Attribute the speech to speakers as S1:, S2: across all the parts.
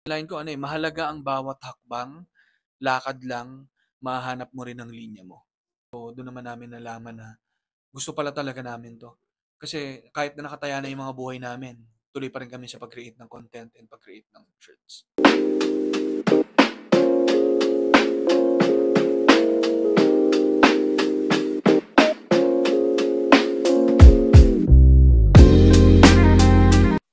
S1: line ko ano, mahalaga ang bawat hakbang, lakad lang, mahahanap mo rin ang linya mo. So, do'n naman namin nalaman na gusto pala talaga namin 'to. Kasi kahit na nakataya na yung mga buhay namin, tuloy pa rin kami sa pag-create ng content and pag-create ng shirts.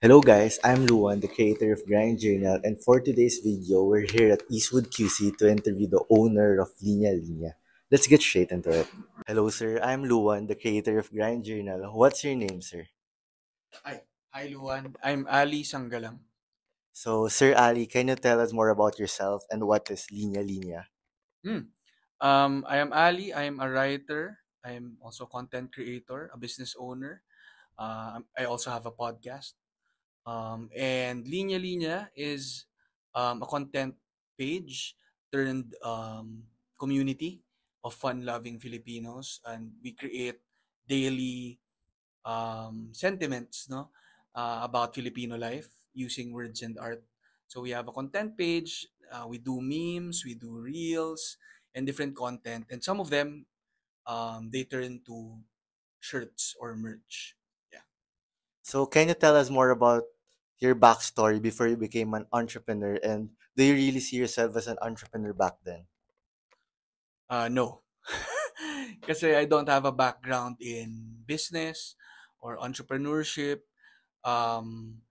S2: Hello guys, I'm Luan, the creator of Grind Journal, and for today's video, we're here at Eastwood QC to interview the owner of Linya Linya. Let's get straight into it. Hello sir, I'm Luan, the creator of Grind Journal. What's your name, sir?
S1: Hi Luan, I'm Ali Sanggalang.
S2: So, Sir Ali, can you tell us more about yourself and what is Linya Linya?
S1: Hmm. I am Ali, I am a writer, I am also a content creator, a business owner. I also have a podcast. And Linya Linya is a content page turned community of fun-loving Filipinos, and we create daily sentiments, no, about Filipino life using words and art. So we have a content page. We do memes, we do reels, and different content, and some of them they turn to shirts or merch. Yeah.
S2: So, can you tell us more about your backstory before you became an entrepreneur, and do you really see yourself as an entrepreneur back then?
S1: No. Kasi I don't have a background in business or entrepreneurship. Um,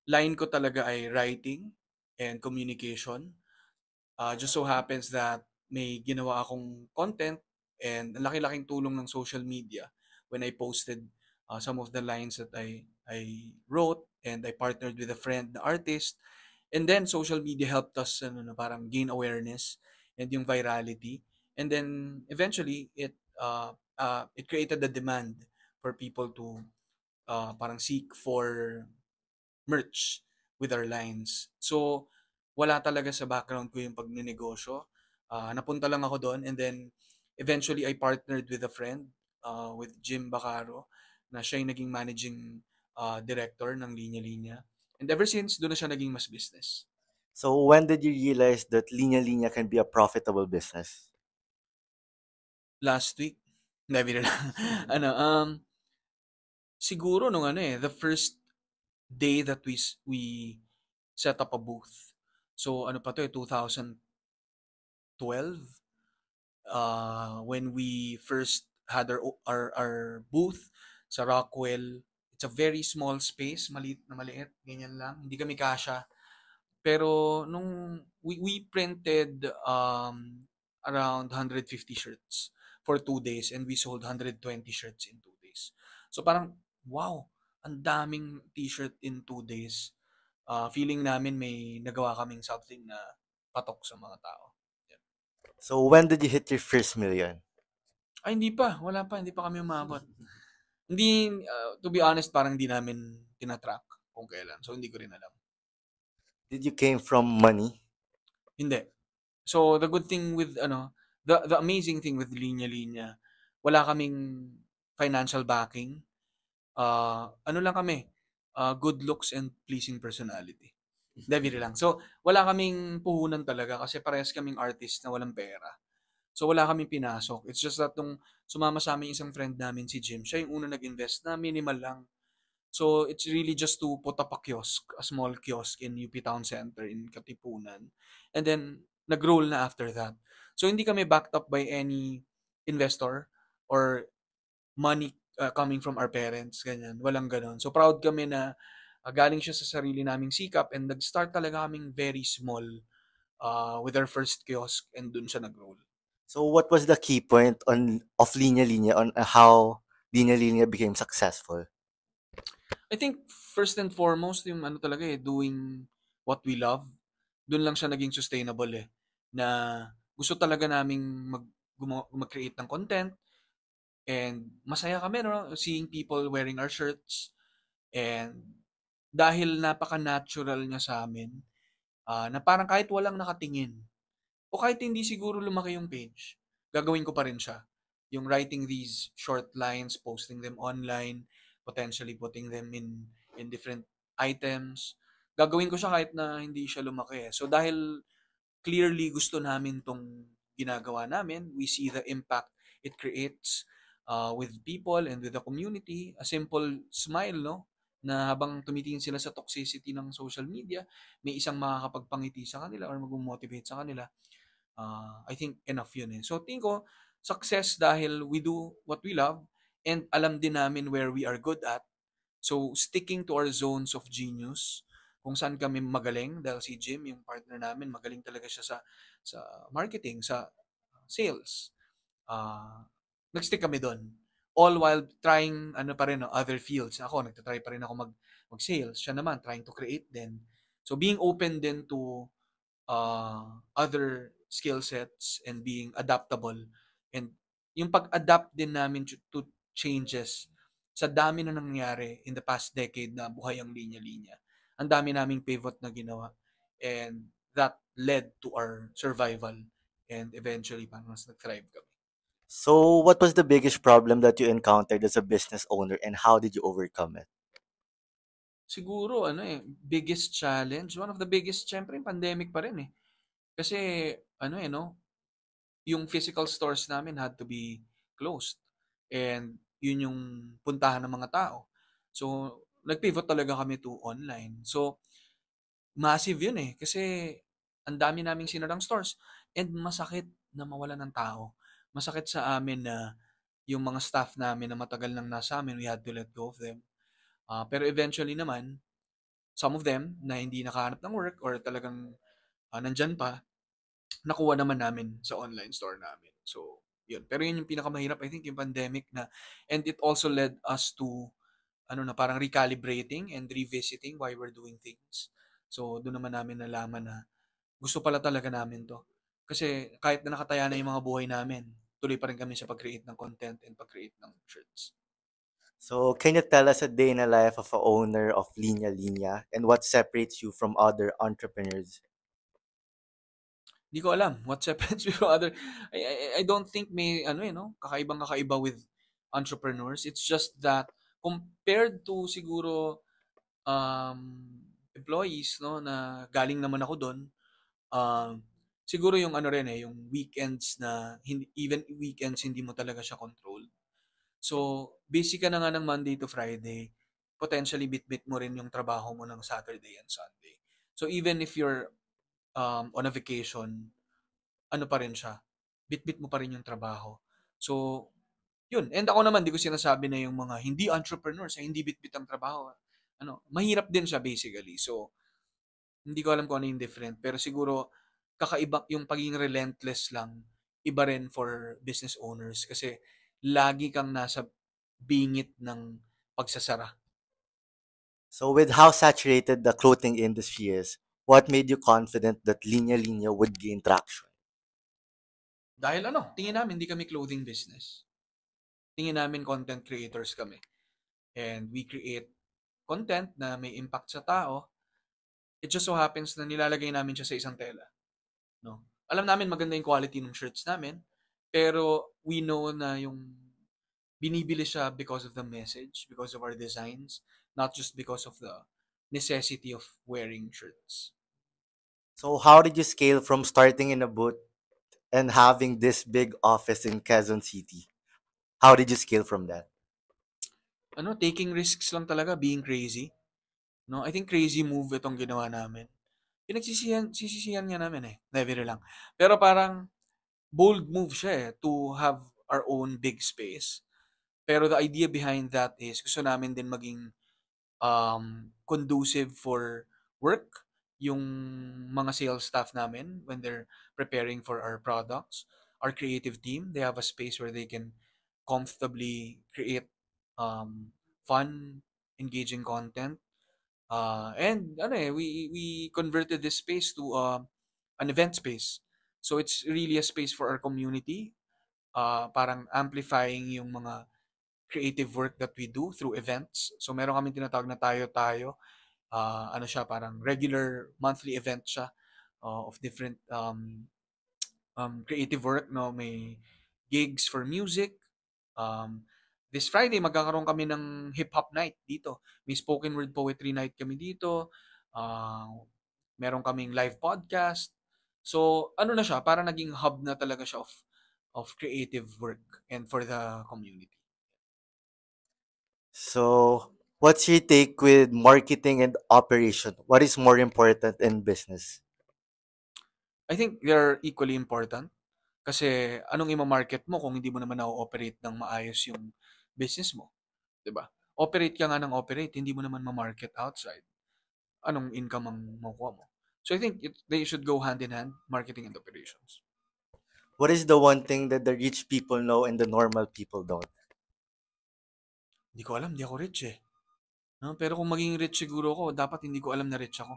S1: line ko talaga ay writing and communication. Just so happens that may ginawa akong content and ang laki-laking tulong ng social media when I posted some of the lines that I wrote, and I partnered with a friend na artist. And then social media helped us ano, na parang gain awareness and yung virality. And then eventually it created the demand for people to parang seek for merch with our lines. So wala talaga sa background ko yung pagnenegosyo. Napunta lang ako doon, and then eventually I partnered with a friend, with Jim Bacaro, na siya yung naging managing director ng Linya Linya. And ever since, doon na siya naging mas business.
S2: So, when did you realize that Linya Linya can be a profitable business?
S1: Last week, hindi, biro lang. ano, siguro nung ano the first day that we set up a booth. So ano pa to 2012, when we first had our booth sa Rockwell. It's a very small space, maliit na maliit, ganyan lang. Hindi kami kasha. Pero nung we printed around 150 shirts for 2 days, and we sold 120 shirts in 2 days. So parang, wow, ang daming t-shirt in 2 days. Feeling namin may nagawa kaming something na patok sa mga tao. Yeah.
S2: So, when did you hit your first million?
S1: Ay, hindi pa. Wala pa. Hindi pa kami umabot. Hindi, to be honest, parang hindi namin tinatrack kung kailan. So, hindi ko rin alam.
S2: Did you came from money?
S1: Hindi. So, the good thing with, the amazing thing with Linya Linya, wala kaming financial backing. Ano lang kami, good looks and pleasing personality. Hindi, lang. So, wala kaming puhunan talaga kasi parehas kaming artist na walang pera. So, wala kaming pinasok. It's just that nung sumama sa amin isang friend namin, si Jim, siya yung una nag-invest na minimal lang. So, it's really just to put up a kiosk, a small kiosk in UP Town Center in Katipunan. And then, nag-roll na after that. So, hindi kami backed up by any investor or money coming from our parents, ganyan. Walang ganon. So, proud kami na galing siya sa sarili naming sikap, and nag-start talaga kaming very small with our first kiosk, and dun siya nag-roll.
S2: So, what was the key point on of Linya Linya on how Linya Linya became successful?
S1: I think first and foremost yung ano talaga doing what we love. Dun lang siya naging sustainable na gusto talaga naming mag-create ng content, and masaya kami no seeing people wearing our shirts, and dahil napaka-natural niya sa amin, na parang kahit walang nakatingin o kahit hindi siguro lumaki yung page, gagawin ko pa rin siya. Yung writing these short lines, posting them online, potentially putting them in different items. gagawin ko siya kahit na hindi siya lumaki. So dahil clearly gusto namin 'tong ginagawa namin, we see the impact it creates, with people and with the community. A simple smile 'no, na habang tumitingin sila sa toxicity ng social media, may isang makakapagpangiti sa kanila or magmo-motivate sa kanila. I think enough yun, eh. So tingin ko success dahil we do what we love and alam din namin where we are good at. So sticking to our zones of genius, kung saan kami magaling dahil si Jim, yung partner namin, magaling talaga siya sa marketing, sa sales. Ah, nag-stick kami doon. All while trying ano pa rin, no, other fields. Ako, nagtatry pa rin ako mag-sales. Siya naman, trying to create din. So being open din to other skill sets and being adaptable. And yung pag-adapt din namin to changes sa dami na nangyari in the past decade na buhay ang linya-linya. Ang dami naming pivot na ginawa. And that led to our survival. And eventually, parang mas nag-thrive kami.
S2: So, what was the biggest problem that you encountered as a business owner and how did you overcome it?
S1: Siguro, ano eh, biggest challenge, one of the biggest, syempre, yung pandemic pa rin eh. Kasi, ano eh, no, yung physical stores namin had to be closed. And yun yung puntahan ng mga tao. So, nag-pivot talaga kami to online. So, massive yun eh. Kasi ang dami naming sinarang stores. And masakit na mawalan ng tao. Masakit sa amin na yung mga staff namin na matagal nang nasa amin, we had to let go of them. Pero eventually naman, some of them na hindi nakahanap ng work or talagang nandyan pa, nakuha naman namin sa online store namin. So, yun. Pero yun yung pinakamahirap, I think, yung pandemic na, and it also led us to, ano na, parang recalibrating and revisiting why we're doing things. So, doon naman namin nalaman na gusto pala talaga namin to. Kasi kahit na nakataya na yung mga buhay namin, tuloy pa rin kami sa pag-create ng content and pag-create ng shirts.
S2: So, can you tell us a day in the life of a owner of Linya Linya and what separates you from other entrepreneurs?
S1: Hindi ko alam what separates me from other. I don't think may ano eh no, kakaibang kakaiba with entrepreneurs. It's just that compared to siguro employees no na galing naman ako doon, um, siguro yung ano rin eh, yung weekends na hindi, even weekends hindi mo talaga siya control. So, busy ka na nga ng Monday to Friday, potentially bit-bit mo rin yung trabaho mo ng Saturday and Sunday. So, even if you're on a vacation, ano pa rin siya, bit-bit mo pa rin yung trabaho. So, yun. And ako naman, di ko sinasabi na yung mga hindi entrepreneurs, hindi bit-bit ang trabaho. Ano, mahirap din siya basically. So, hindi ko alam kung ano yung different. Pero siguro, kakaiba yung pagiging relentless lang, iba rin for business owners. Kasi, lagi kang nasa bingit ng pagsasara.
S2: So, with how saturated the clothing industry is, what made you confident that Linya Linya would gain traction?
S1: Dahil ano, tingin namin hindi kami clothing business. Tingin namin content creators kami. And we create content na may impact sa tao. It just so happens na nilalagay namin siya sa isang tela. No? Alam namin maganda yung quality ng shirts namin, pero we know na yung binibili siya because of the message, because of our designs, not just because of the necessity of wearing shirts.
S2: So, how did you scale from starting in a booth and having this big office in Quezon City? How did you scale from that?
S1: Ano, taking risks lang talaga, being crazy. No, I think crazy move itong ginawa namin. Sisisihan nga namin eh. Never lang. Pero parang bold move siya eh to have our own big space. Pero the idea behind that is gusto namin din maging conducive for work yung mga sales staff namin when they're preparing for our products. Our creative team, they have a space where they can comfortably create fun, engaging content. And ano eh, we converted this space to an event space. So it's really a space for our community, parang amplifying yung mga creative work that we do through events. So meron kami tinatawag na tayo-tayo. Ano siya, parang regular monthly event siya of different creative work. No? May gigs for music. Um, this Friday, magkakaroon kami ng hip-hop night dito. May spoken word poetry night kami dito. Ah, meron kaming live podcast. So, ano na siya, parang naging hub na talaga siya of creative work and for the community.
S2: So, what's your take with marketing and operation? What is more important in business?
S1: I think they're equally important kasi anong ima-market mo kung hindi mo naman na-ooperate ng maayos yung business mo, 'di ba? Operate ka nga ng operate, hindi mo naman ma-market outside. Anong income ang makukuha mo? So I think they should go hand in hand, marketing and operations.
S2: What is the one thing that the rich people know and the normal people don't?
S1: Hindi ko alam, hindi ako rich eh. No? Pero kung maging rich siguro ako, dapat hindi ko alam na rich ako.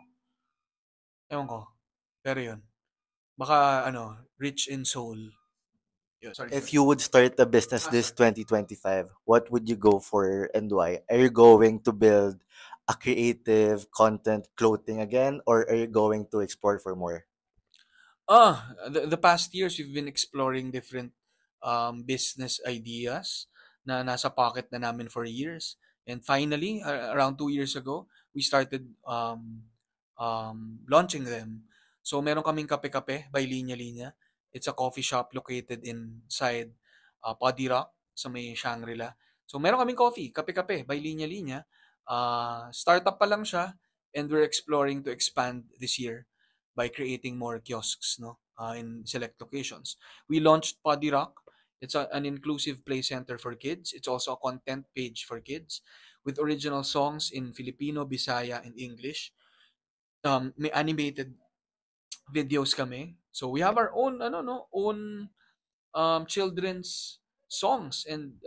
S1: Ewan ko. Pero yun. Baka rich in soul. Yun, sorry,
S2: If
S1: sorry.
S2: you would start a business
S1: Ah,
S2: this
S1: sorry.
S2: 2025, what would you go for and why? Are you going to build a creative content clothing again, or are you going to explore for more?
S1: The past years we've been exploring different business ideas na nasa pocket na namin for years. And finally, around 2 years ago, we started launching them. So meron kaming Kape-Kape by Linya Linya. It's a coffee shop located inside Padi Rock sa may Shangri-La. So meron kaming coffee, Kape-Kape by Linya Linya. Startup pa lang siya and we're exploring to expand this year by creating more kiosks, no, in select locations. We launched Poddy Rock. It's an inclusive play center for kids. It's also a content page for kids with original songs in Filipino, Bisaya, and English. May animated videos kami. So we have our own own children's songs and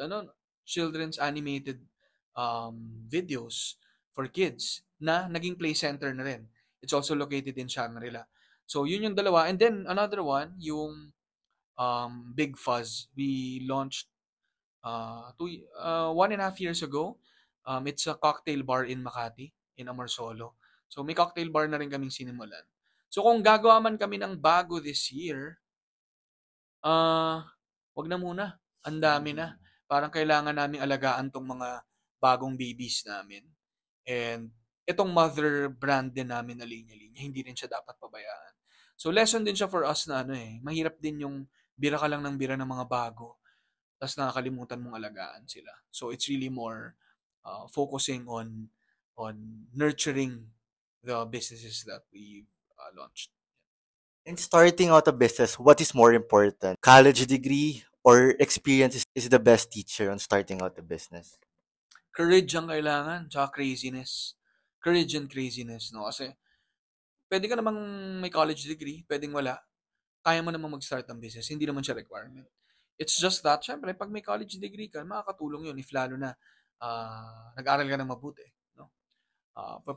S1: children's animated videos for kids na naging play center na rin. It's also located in Shangri-La. So yun yung dalawa. And then another one, yung Big Fuzz. We launched 1.5 years ago. It's a cocktail bar in Makati, in Amarsolo. So may cocktail bar na rin kaming sinimulan. So kung gagawa man kami ng bago this year, Ah, 'wag na muna, ang dami na. Parang kailangan naming alagaan 'tong mga bagong babies namin and itong mother brand din namin na Linya Linya, hindi rin siya dapat pabayaan. So, lesson din siya for us na mahirap din yung bira ka lang ng bira ng mga bago ta's nakakalimutan mong alagaan sila. So, it's really more, focusing on nurturing the businesses that we launched.
S2: In starting out a business, what is more important? College degree or experience is the best teacher on starting out a business?
S1: Courage ang kailangan, tsaka craziness. Courage and craziness, no? Kasi pwede ka namang may college degree, pwedeng wala. Kaya mo namang mag-start ng business, hindi naman siya requirement. It's just that, syempre, pag may college degree ka, makakatulong yun if lalo na nag-aral ka ng mabuti. No?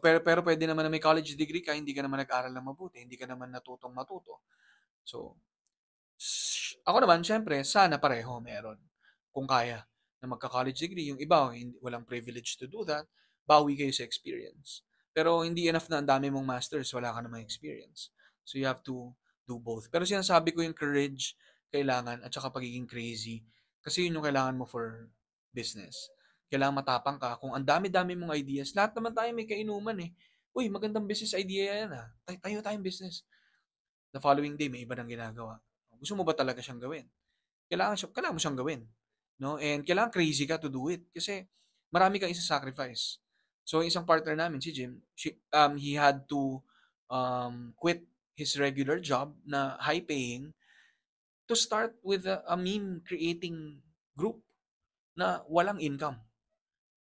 S1: Pero pwede naman na may college degree ka, hindi ka naman nag-aral ng mabuti, hindi ka naman natutong matuto. So, ako naman, syempre, sana pareho meron. Kung kaya na magka-college degree. Yung iba, walang privilege to do that. Bawi kayo sa experience. Pero hindi enough na ang dami mong masters, wala ka namang experience. So you have to do both. Pero sinasabi ko yung courage kailangan at saka pagiging crazy. Kasi yun yung kailangan mo for business. Kailangan matapang ka. Kung ang dami-dami mong ideas, lahat naman tayo may kainuman eh. Uy, magandang business idea yan ah. Tayo tayong business. The following day, may iba nang ginagawa. Gusto mo ba talaga siyang gawin? Kailangan mo siyang gawin. No? And kailangan crazy ka to do it. Kasi marami kang isa-sacrifice. So, isang partner namin, si Jim, he had to quit his regular job na high-paying to start with a meme creating group na walang income.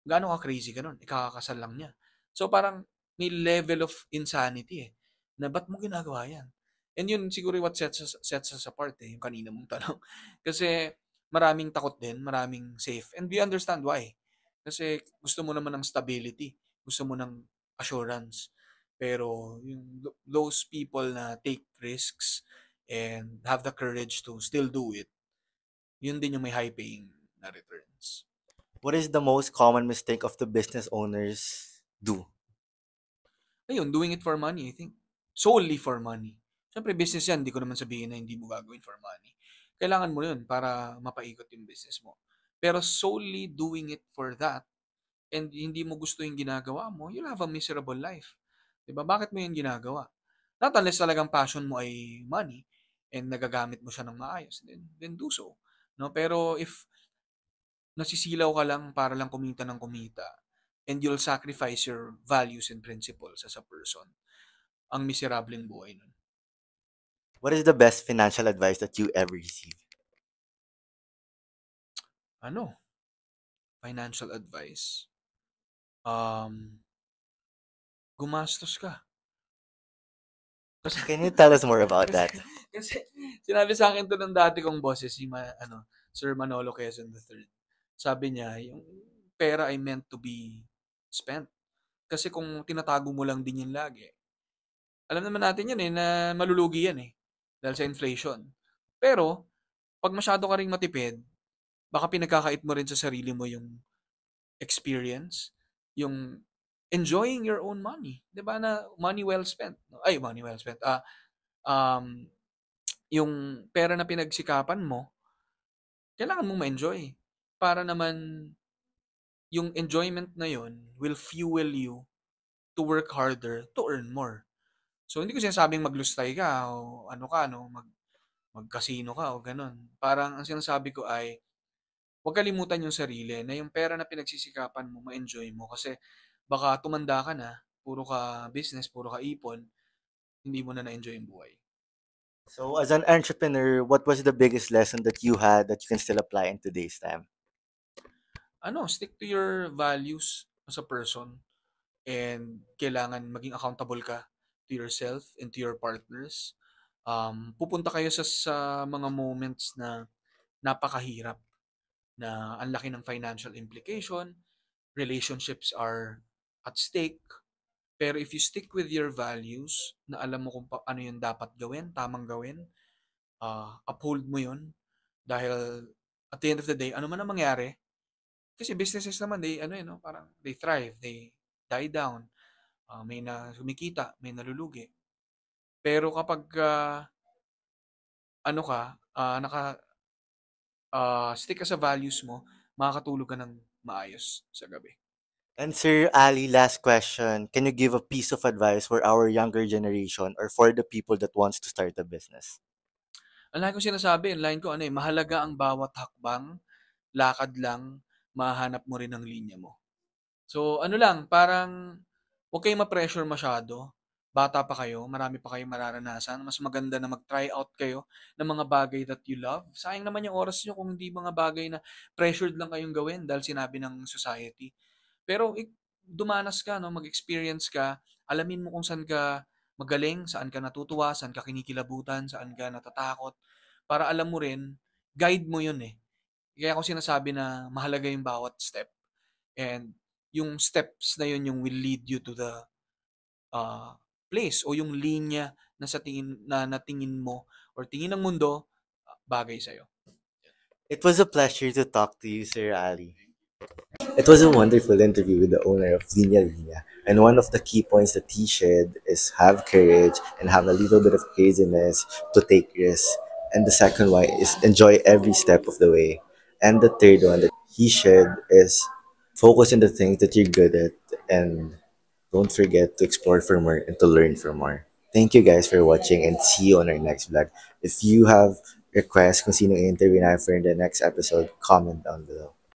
S1: Gaano ka crazy ka nun? Ikakakasal lang niya. So parang may level of insanity eh. Na ba't mo ginagawa yan? And yun siguro what sets us apart eh, yung kanina mong tanong. Kasi maraming takot din, maraming safe. And we understand why. Kasi gusto mo naman ng stability. Gusto mo ng assurance. Pero yung those people na take risks and have the courage to still do it, yun din yung may high paying na returns.
S2: What is the most common mistake of the business owners do?
S1: Ayun, doing it for money, I think. Solely for money. Siyempre, business yan. Hindi ko naman sabihin na hindi mo gagawin for money. Kailangan mo yun para mapaikot yung business mo. Pero solely doing it for that and hindi mo gusto yung ginagawa mo, you'll have a miserable life. 'Di ba? Bakit mo 'yun ginagawa? Not unless talagang passion mo ay money and nagagamit mo siya ng maayos, then do so, 'no? Pero if nasisilaw ka lang para lang kumita ng kumita and you'll sacrifice your values and principles as a person, ang miserableng buhay nun.
S2: What is the best financial advice that you ever received?
S1: Ano, financial advice, um, gumastos ka. Kasi
S2: Can you tell us more about
S1: kasi
S2: that?
S1: kasi sinabi sa akin 'to ng dati kong boses, si Sir Manolo Quezon III. Sabi niya, yung pera ay meant to be spent. Kasi kung tinatago mo lang din 'yan lagi, alam naman natin 'yan, na malulugi 'yan, dahil sa inflation. Pero 'pag masyado ka ring matipid, baka pinagkakait mo rin sa sarili mo yung experience, yung enjoying your own money, 'di ba, na money well spent, 'no? Ay, money well spent, um, yung pera na pinagsikapan mo, kailangan mong ma-enjoy. Para naman yung enjoyment na yun will fuel you to work harder to earn more. So, hindi ko sinasabing maglustay ka o ano ka, no, mag-casino ka o ganun. Parang ang sinasabi ko ay, huwag kalimutan yung sarili na yung pera na pinagsisikapan mo, ma-enjoy mo. Kasi baka tumanda ka na, puro ka business, puro ka ipon, hindi mo na na-enjoy yung buhay.
S2: So, as an entrepreneur, what was the biggest lesson that you had that you can still apply in today's time?
S1: Stick to your values as a person and kailangan maging accountable ka to yourself and to your partners. Pupunta kayo sa mga moments na napakahirap, na ang laki ng financial implication, relationships are at stake. Pero if you stick with your values, na alam mo kung ano yung dapat gawin, tamang gawin, uphold mo yun. Dahil at the end of the day, ano man ang mangyari, kasi businesses naman, no, parang they thrive, they die down. May na kumikita, may nalulugi. Pero kapag ano ka, stick ka sa values mo, makakatulog ka ng maayos sa gabi.
S2: And Sir Ali, last question. Can you give a piece of advice for our younger generation or for the people that wants to start a business?
S1: Ang lagi ko sinasabi, ang line ko, mahalaga ang bawat hakbang, lakad lang, mahanap mo rin ang linya mo. So, ano lang, parang huwag kayong ma-pressure masyado. Bata pa kayo, marami pa kayong mararanasan. Mas maganda na mag-try out kayo ng mga bagay that you love. Sayang naman yung oras nyo kung hindi mga bagay na pressured lang kayong gawin dahil sinabi ng society. Pero dumanas ka, no, mag-experience ka, alamin mo kung saan ka magaling, saan ka natutuwa, saan ka kinikilabutan, saan ka natatakot. Para alam mo rin, guide mo yun eh. Kaya ako sinasabi na mahalaga yung bawat step. And yung steps na yun yung will lead you to the place o yung linya na sa tingin na natingin mo or tingin ng mundo bagay sa'yo.
S2: It was a pleasure to talk to you, Sir Ali. It was a wonderful interview with the owner of Linya Linya. And one of the key points that he shared is have courage and have a little bit of craziness to take risks. And the second one is enjoy every step of the way. And the third one that he shared is focus on the things that you're good at and don't forget to explore for more and to learn for more. Thank you guys for watching and see you on our next vlog. If you have requests kung sino interview na for the next episode, comment down below.